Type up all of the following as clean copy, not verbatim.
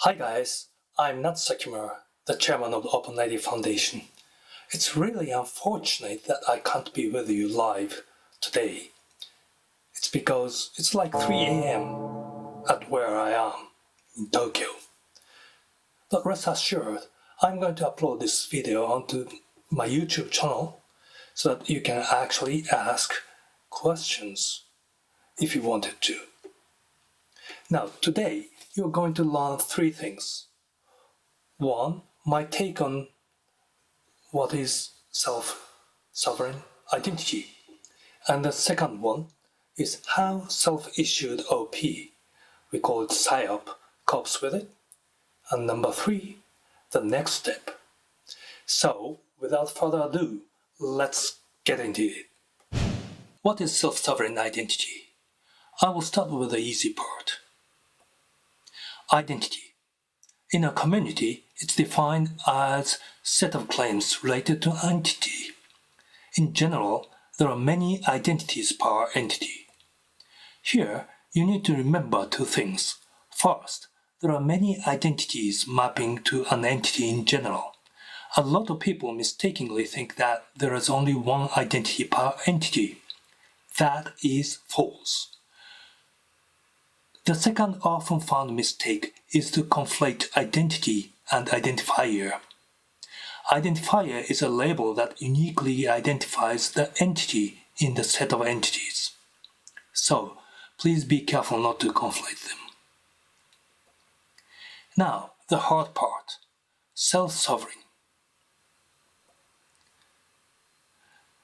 Hi guys, I'm Nat Sakimura, the chairman of the OpenID Foundation. It's really unfortunate that I can't be with you live today. It's because it's like 3 a.m. at where I am in Tokyo. But rest assured, I'm going to upload this video onto my YouTube channel so that you can actually ask questions if you wanted to. Now, today you're going to learn 3 things. 1. My take on what is self-sovereign identity. And the second one is how self-issued OP, we call it SIOP, copes with it. And number 3, the next step. So, without further ado, let's get into it. What is self-sovereign identity? I will start with the easy part. Identity. In a community, it's defined as a set of claims related to an entity. In general, there are many identities per entity. Here, you need to remember 2 things. First, there are many identities mapping to an entity in general. A lot of people mistakenly think that there is only one identity per entity. That is false. The second often found mistake is to conflate identity and identifier. Identifier is a label that uniquely identifies the entity in the set of entities. So, please be careful not to conflate them. Now, the hard part. Self-sovereign.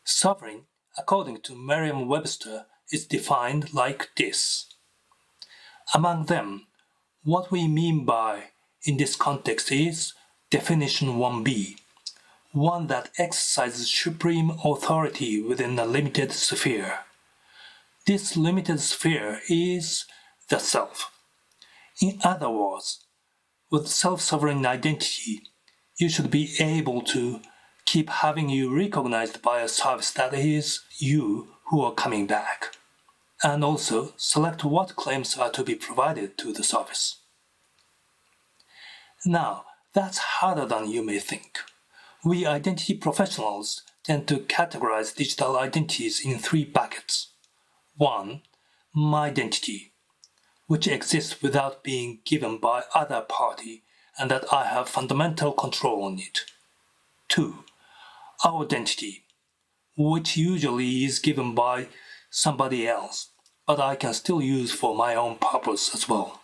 Sovereign, according to Merriam-Webster, is defined like this. Among them, what we mean by in this context is definition 1b, one that exercises supreme authority within a limited sphere. This limited sphere is the self. In other words, with self-sovereign identity, you should be able to keep having you recognized by a service that is you who are coming back, and also select what claims are to be provided to the service. Now, that's harder than you may think. We identity professionals tend to categorize digital identities in 3 buckets. 1. My identity, which exists without being given by other party and that I have fundamental control on it. 2. Our identity, which usually is given by somebody else, but I can still use for my own purpose as well.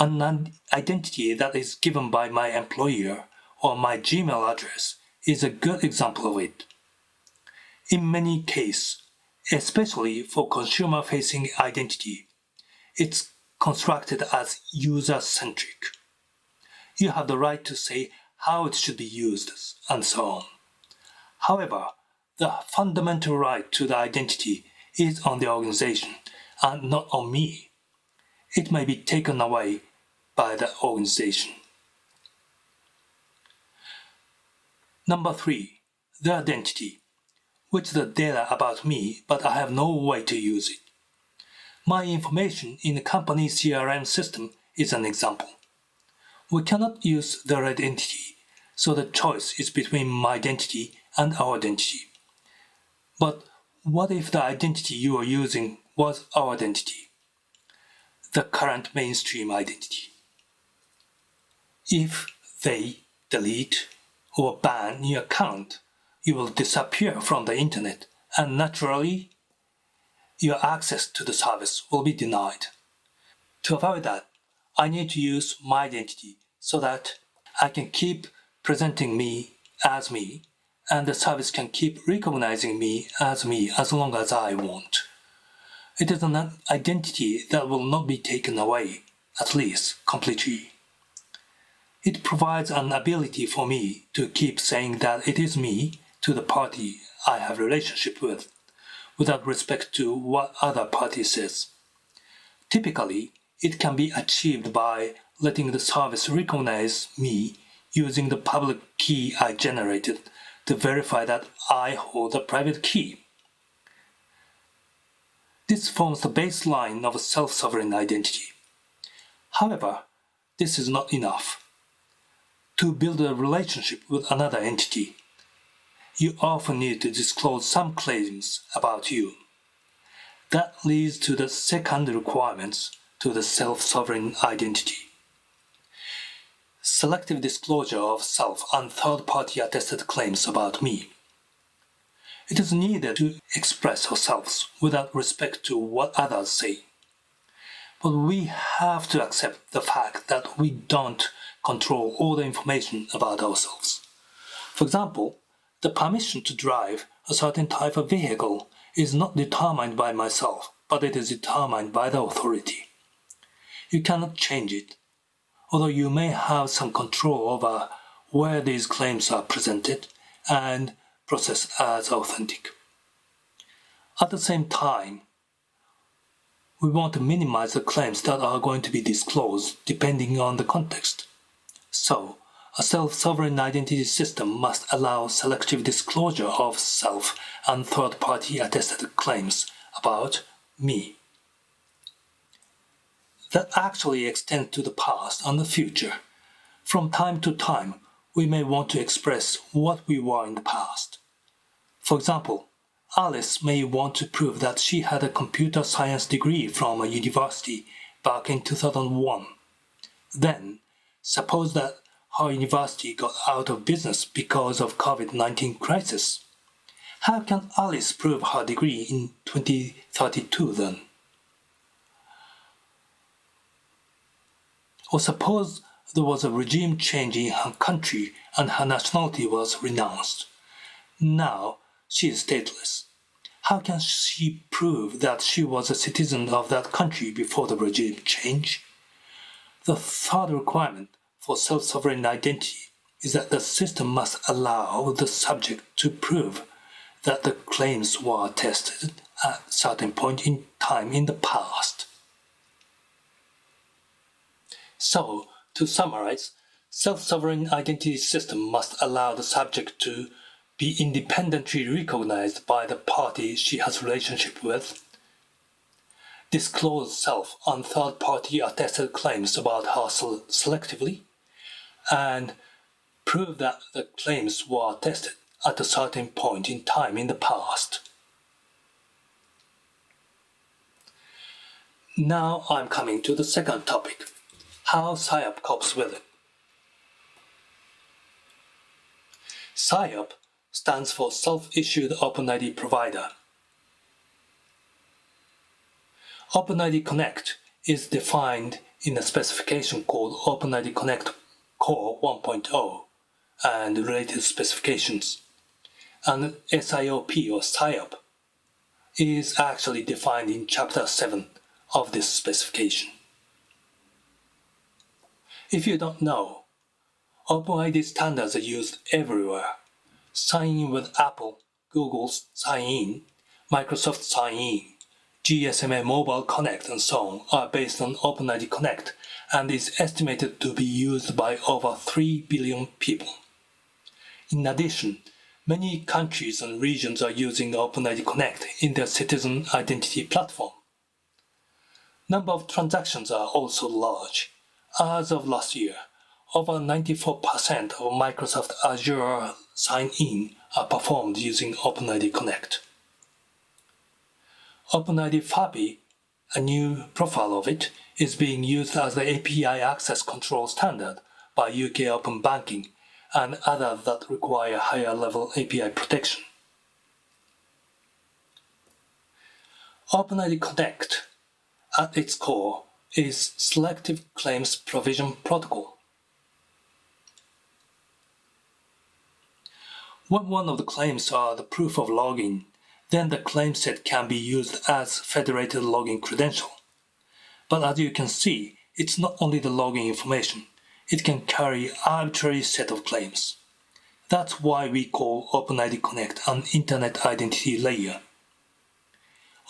An identity that is given by my employer or my Gmail address is a good example of it. In many cases, especially for consumer-facing identity, it's constructed as user-centric. You have the right to say how it should be used, and so on. However, the fundamental right to the identity is on the organization and not on me. It may be taken away by the organization. Number 3, the identity, which is the data about me, but I have no way to use it. My information in the company CRM system is an example. We cannot use their identity, so the choice is between my identity and our identity. But what if the identity you are using was our identity, the current mainstream identity? If they delete or ban your account, you will disappear from the internet, and naturally, your access to the service will be denied. To avoid that, I need to use my identity so that I can keep presenting me as me, and the service can keep recognizing me as long as I want. It is an identity that will not be taken away, at least completely. It provides an ability for me to keep saying that it is me to the party I have a relationship with, without respect to what other party says. Typically, it can be achieved by letting the service recognize me using the public key I generated to verify that I hold a private key. This forms the baseline of a self-sovereign identity. However, this is not enough. To build a relationship with another entity, you often need to disclose some claims about you. That leads to the second requirement to the self-sovereign identity. Selective disclosure of self and third-party attested claims about me. It is needed to express ourselves without respect to what others say. But we have to accept the fact that we don't control all the information about ourselves. For example, the permission to drive a certain type of vehicle is not determined by myself, but it is determined by the authority. You cannot change it, although you may have some control over where these claims are presented and processed as authentic. At the same time, we want to minimize the claims that are going to be disclosed depending on the context. So, a self-sovereign identity system must allow selective disclosure of self and third-party attested claims about me. That actually extends to the past and the future. From time to time, we may want to express what we were in the past. For example, Alice may want to prove that she had a computer science degree from a university back in 2001. Then, suppose that her university got out of business because of COVID-19 crisis. How can Alice prove her degree in 2032 then? Or suppose there was a regime change in her country and her nationality was renounced. Now she is stateless. How can she prove that she was a citizen of that country before the regime change? The third requirement for self-sovereign identity is that the system must allow the subject to prove that the claims were tested at a certain point in time in the past. So, to summarize, self-sovereign identity system must allow the subject to be independently recognized by the party she has relationship with, disclose self and third-party attested claims about her selectively, and prove that the claims were tested at a certain point in time in the past. Now I'm coming to the second topic, how SIOP copes with it. SIOP stands for Self-Issued OpenID Provider. OpenID Connect is defined in a specification called OpenID Connect Core 1.0 and related specifications. And SIOP or SIOP is actually defined in Chapter 7 of this specification. If you don't know, OpenID standards are used everywhere. Sign in with Apple, Google's Sign In, Microsoft Sign In, GSMA Mobile Connect and so on are based on OpenID Connect and is estimated to be used by over 3 billion people. In addition, many countries and regions are using OpenID Connect in their citizen identity platform. Number of transactions are also large. As of last year, over 94% of Microsoft Azure sign-in are performed using OpenID Connect. OpenID Fabi, a new profile of it, is being used as the API access control standard by UK Open Banking and others that require higher level API protection. OpenID Connect, at its core, is Selective Claims Provision Protocol. When one of the claims are the proof of login, then the claim set can be used as federated login credential. But as you can see, it's not only the login information, it can carry arbitrary set of claims. That's why we call OpenID Connect an Internet Identity Layer.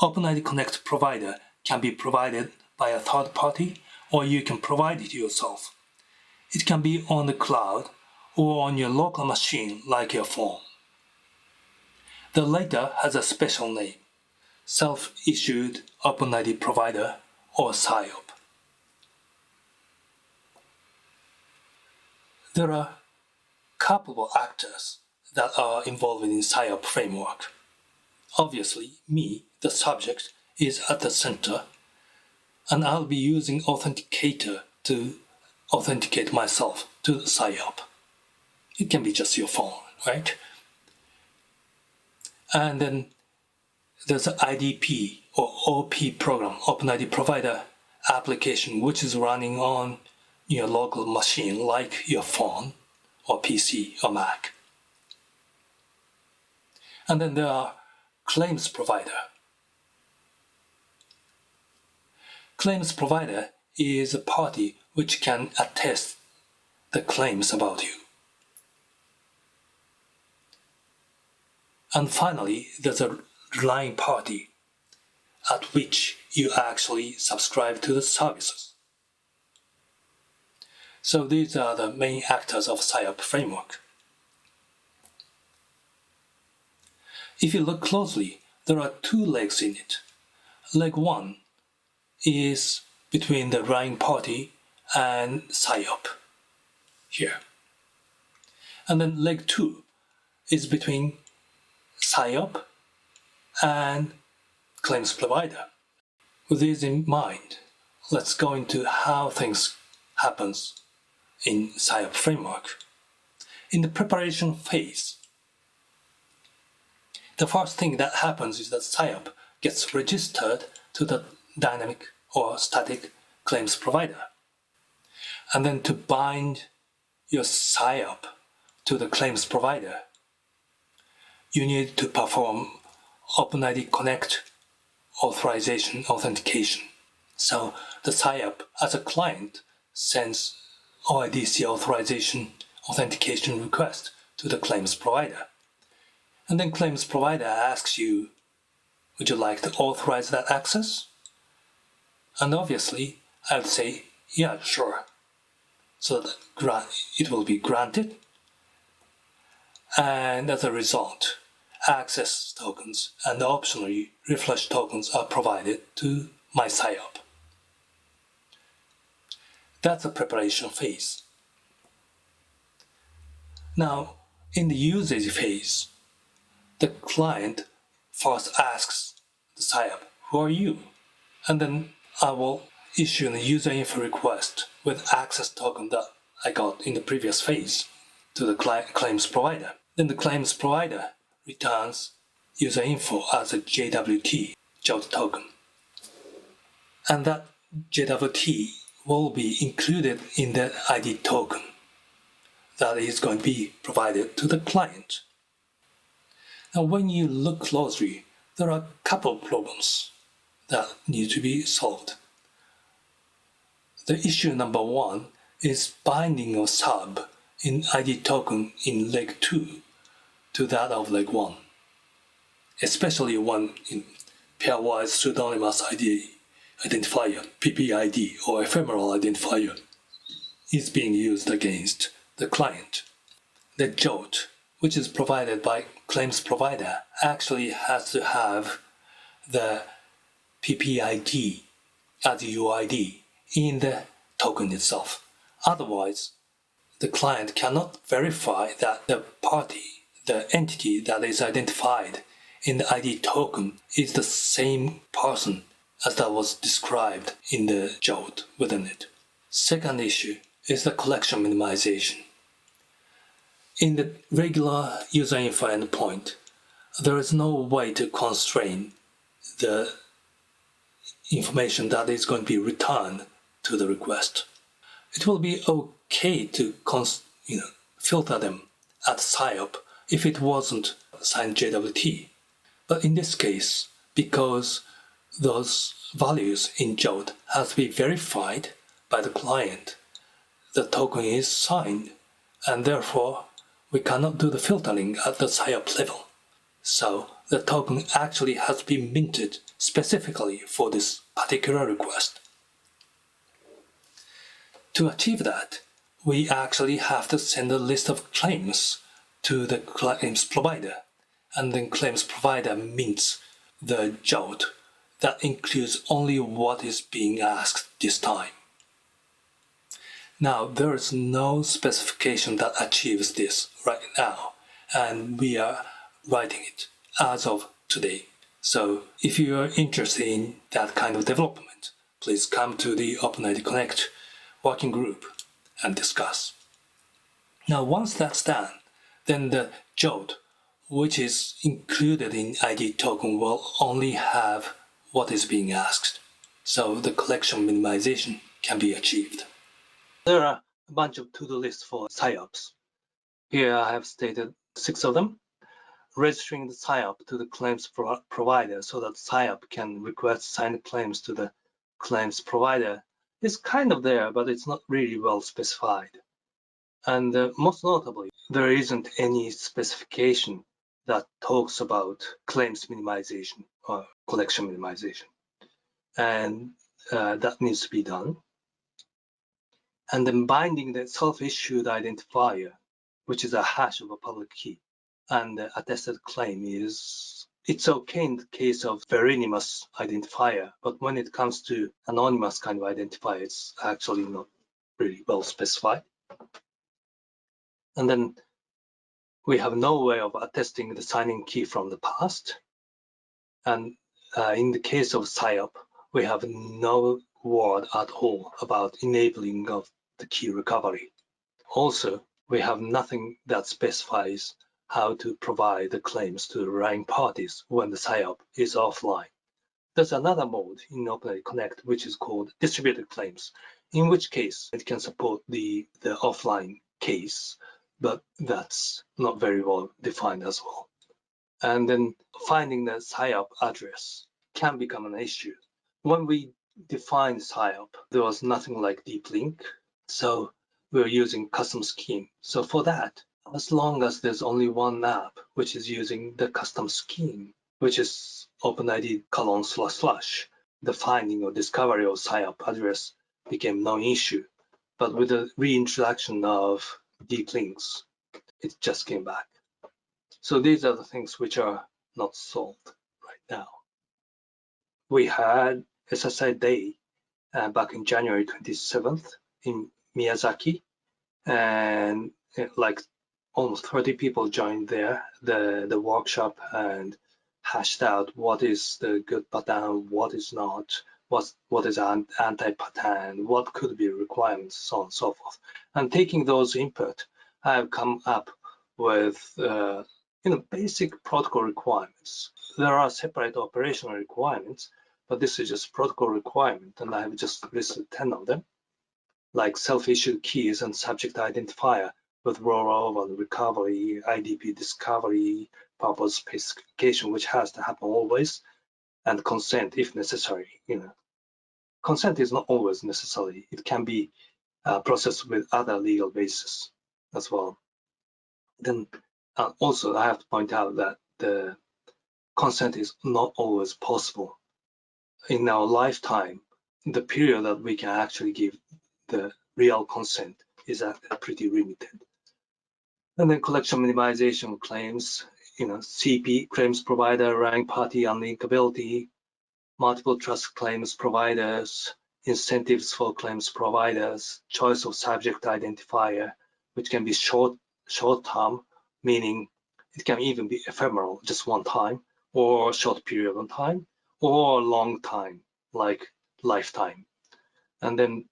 OpenID Connect provider can be provided by a third party, or you can provide it yourself. It can be on the cloud or on your local machine like your phone. The latter has a special name, Self-Issued OpenID Provider or SIOP. there are couple of actors that are involved in SIOP framework. Obviously, me, the subject, is at the center, and I'll be using authenticator to authenticate myself to the SIOP. It can be just your phone, right? And then there's an IDP or OP program, OpenID provider application, which is running on your local machine like your phone or PC or Mac. And then there are claims provider. Claims provider is a party which can attest the claims about you. And finally, there's a relying party at which you actually subscribe to the services. So these are the main actors of SIOP framework. If you look closely, there are two legs in it. Leg 1 is between the relying party and SIOP here. And then leg 2 is between SIOP and claims provider. With this in mind, let's go into how things happens in SIOP framework. In the preparation phase, the first thing that happens is that SIOP gets registered to the dynamic or static claims provider. And then to bind your SIOP to the claims provider, you need to perform OpenID Connect authorization authentication. So the SIOP as a client sends OIDC authorization authentication request to the claims provider. And then claims provider asks you, would you like to authorize that access? And obviously, I would say, yeah, sure. So that it will be granted. And as a result, access tokens and optionally refresh tokens are provided to my SIOP. That's the preparation phase. Now, in the usage phase, the client first asks the SIOP, who are you? And then I will issue a user info request with access token that I got in the previous phase to the claims provider. Then the claims provider returns user info as a JWT, JWT token. And that JWT will be included in the ID token that is going to be provided to the client. Now, when you look closely, there are a couple of problems that need to be solved. The issue number 1 is binding a sub in ID token in leg 2 to that of leg 1, especially when in pairwise pseudonymous ID identifier, PPID, or ephemeral identifier is being used against the client. The JWT, which is provided by claims provider, actually has to have the PPID as UID in the token itself. Otherwise, the client cannot verify that the party, the entity that is identified in the ID token is the same person as that was described in the JWT within it. Second issue is the collection minimization. In the regular user info endpoint, there is no way to constrain the information that is going to be returned to the request. It will be okay to filter them at SIOP if it wasn't signed JWT. But in this case, because those values in JWT has to be verified by the client, the token is signed, and therefore we cannot do the filtering at the SIOP level. So the token actually has to be minted specifically for this particular request. To achieve that, we actually have to send a list of claims to the claims provider, and then claims provider mints the JWT that includes only what is being asked this time. Now, there is no specification that achieves this right now, and we are writing it as of today. So if you are interested in that kind of development, please come to the OpenID Connect working group and discuss. Now, once that's done, then the JOT, which is included in ID token, will only have what is being asked. So the collection minimization can be achieved. There are a bunch of to-do lists for SIOPs. Here I have stated 6 of them. Registering the SIOP to the claims provider so that SIOP can request signed claims to the claims provider is kind of there, but it's not really well specified. And most notably, there isn't any specification that talks about claims minimization or collection minimization. And that needs to be done. And then binding the self-issued identifier, which is a hash of a public key, and the attested claim it's okay in the case of veronymous identifier, but when it comes to anonymous kind of identifier, it's actually not really well specified. And then we have no way of attesting the signing key from the past. And in the case of SIOP, we have no word at all about enabling of the key recovery. Also, we have nothing that specifies how to provide the claims to the relying parties when the SIOP is offline. There's another mode in OpenID Connect, which is called distributed claims, in which case it can support the offline case, but that's not very well defined as well. And then finding the SIOP address can become an issue. When we defined SIOP, there was nothing like deep link, so we're using custom scheme. So for that, as long as there's only one app which is using the custom scheme, which is OpenID : / the finding or discovery of SIOP address became non-issue. But with the reintroduction of deep links, it just came back. So these are the things which are not solved right now. We had SSI Day back in January 27th in Miyazaki, and like almost 30 people joined there, the workshop, and hashed out what is the good pattern, what is not, what is anti-pattern, what could be requirements, so on and so forth. And taking those input, I have come up with basic protocol requirements. There are separate operational requirements, but this is just protocol requirement, and I have just listed 10 of them, like self-issued keys and subject identifier with rollover and recovery, IDP discovery, purpose specification, which has to happen always, and consent if necessary. Consent is not always necessary. It can be processed with other legal basis as well. Then also I have to point out that the consent is not always possible. In our lifetime, the period that we can actually give the real consent is pretty limited. And then collection minimization claims, CP, claims provider, relying party unlinkability, multiple trust claims providers, incentives for claims providers, choice of subject identifier, which can be short-term, meaning it can even be ephemeral, just one time, or short period of time, or long time, like lifetime. And then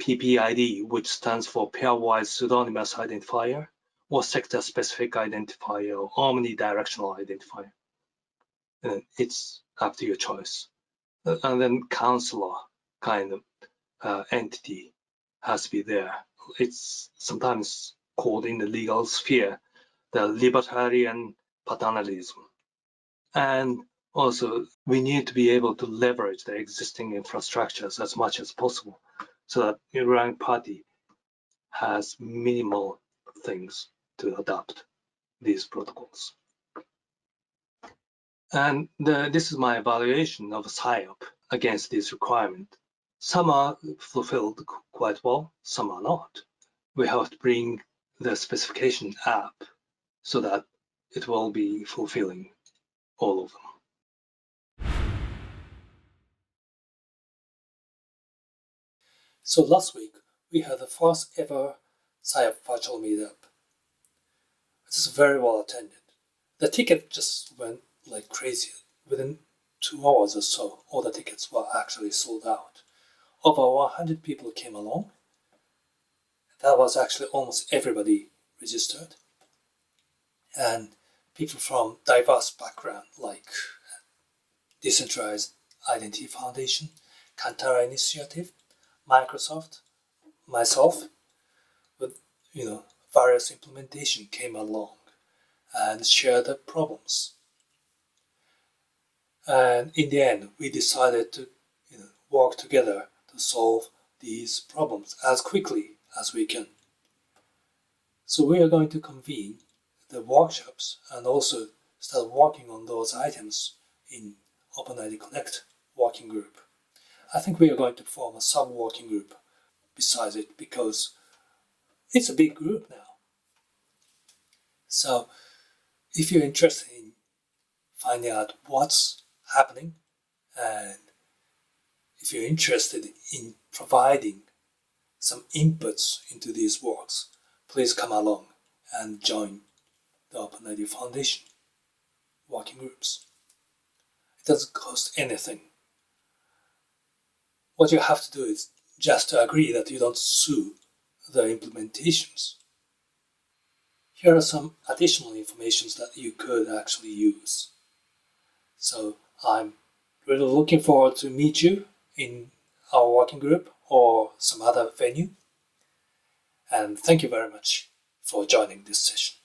PPID, which stands for pairwise pseudonymous identifier, or sector-specific identifier, or omnidirectional identifier. And it's up to your choice. And then counselor kind of entity has to be there. It's sometimes called in the legal sphere the libertarian paternalism. And also, we need to be able to leverage the existing infrastructures as much as possible so that the relying party has minimal things to adopt these protocols. And this is my evaluation of SIOP against this requirement. Some are fulfilled quite well, some are not. We have to bring the specification up so that it will be fulfilling all of them. So last week, we had the first ever SIOP virtual meetup. It was very well attended. The ticket just went like crazy. Within 2 hours or so, all the tickets were actually sold out. Over 100 people came along. That was actually almost everybody registered. And people from diverse background like Decentralized Identity Foundation, Kantara Initiative, Microsoft, myself, with various implementation came along and shared the problems. And in the end, we decided to work together to solve these problems as quickly as we can. So we are going to convene the workshops and also start working on those items in OpenID Connect working group. I think we are going to form a sub-working group besides it because it's a big group now. So if you're interested in finding out what's happening and if you're interested in providing some inputs into these works, please come along and join the OpenID Foundation working groups. It doesn't cost anything. What you have to do is just to agree that you don't sue the implementations. Here are some additional information that you could actually use. So I'm really looking forward to meet you in our working group or some other venue. And thank you very much for joining this session.